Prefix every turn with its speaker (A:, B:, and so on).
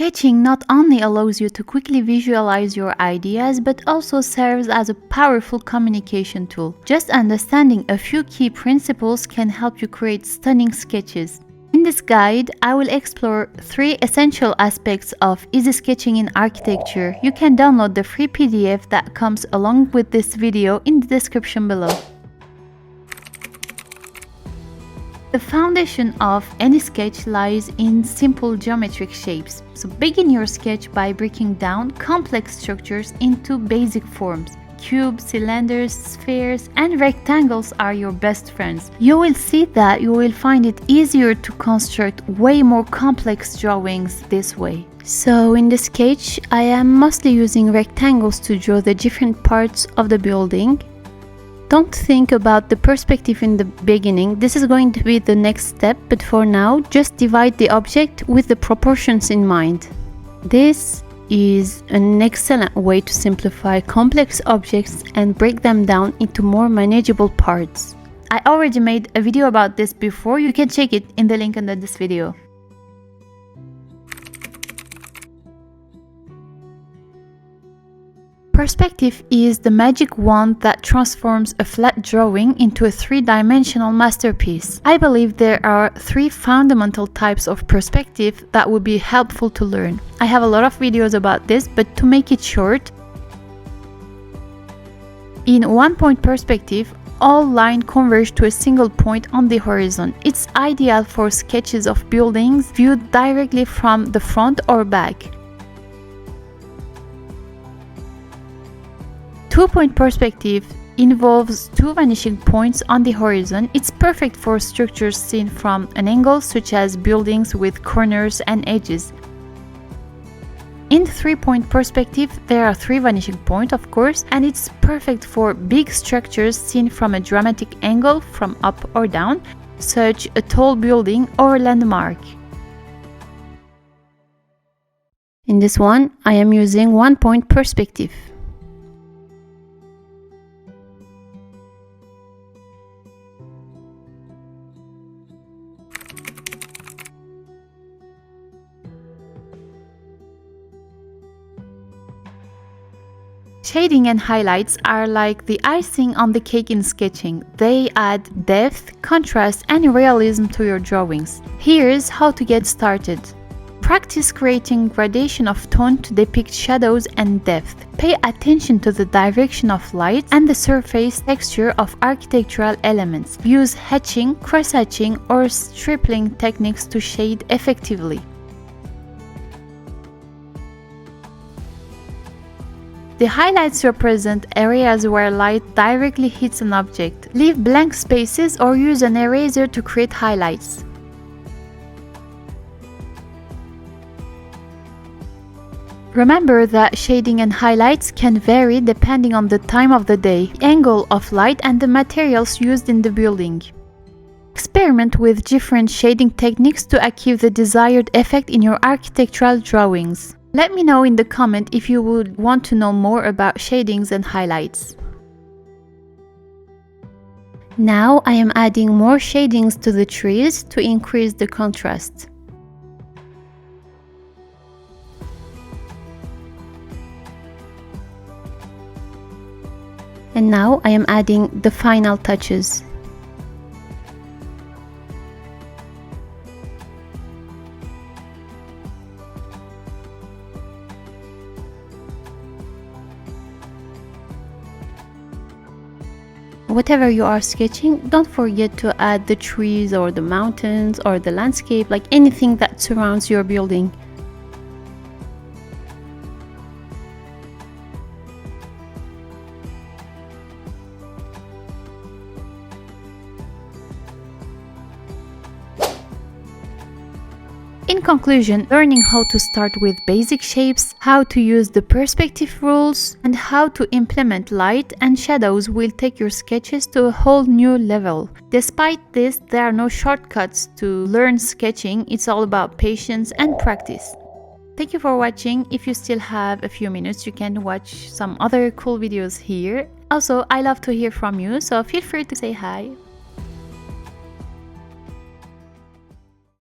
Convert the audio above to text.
A: Sketching not only allows you to quickly visualize your ideas, but also serves as a powerful communication tool. Just understanding a few key principles can help you create stunning sketches. In this guide, I will explore 3 essential aspects of easy sketching in architecture. You can download the free PDF that comes along with this video in the description below. The foundation of any sketch lies in simple geometric shapes. So begin your sketch by breaking down complex structures into basic forms. Cubes, cylinders, spheres, and rectangles are your best friends. You will see that you will find it easier to construct way more complex drawings this way. So in the sketch, I am mostly using rectangles to draw the different parts of the building. Don't think about the perspective in the beginning, this is going to be the next step, but for now, just divide the object with the proportions in mind. This is an excellent way to simplify complex objects and break them down into more manageable parts. I already made a video about this before, you can check it in the link under this video. Perspective is the magic wand that transforms a flat drawing into a 3-dimensional masterpiece. I believe there are 3 fundamental types of perspective that would be helpful to learn. I have a lot of videos about this, but to make it short, in one-point perspective, all lines converge to a single point on the horizon. It's ideal for sketches of buildings viewed directly from the front or back. 2-point perspective involves 2 vanishing points on the horizon. It's perfect for structures seen from an angle, such as buildings with corners and edges. In 3-point perspective, there are 3 vanishing points, of course, and it's perfect for big structures seen from a dramatic angle, from up or down, such a tall building or landmark. In this one, I am using 1-point perspective. Shading and highlights are like the icing on the cake in sketching. They add depth, contrast, and realism to your drawings. Here's how to get started. Practice creating gradation of tone to depict shadows and depth. Pay attention to the direction of light and the surface texture of architectural elements. Use hatching, cross-hatching, or stripling techniques to shade effectively. The highlights represent areas where light directly hits an object. Leave blank spaces or use an eraser to create highlights. Remember that shading and highlights can vary depending on the time of the day, angle of light, and the materials used in the building. Experiment with different shading techniques to achieve the desired effect in your architectural drawings. Let me know in the comment if you would want to know more about shadings and highlights. Now I am adding more shadings to the trees to increase the contrast. And now I am adding the final touches. Whatever you are sketching, don't forget to add the trees or the mountains or the landscape, like anything that surrounds your building. In conclusion, learning how to start with basic shapes, how to use the perspective rules, and how to implement light and shadows will take your sketches to a whole new level. Despite this, there are no shortcuts to learn sketching. It's all about patience and practice. Thank you for watching. If you still have a few minutes, you can watch some other cool videos here. Also, I love to hear from you, so feel free to say hi.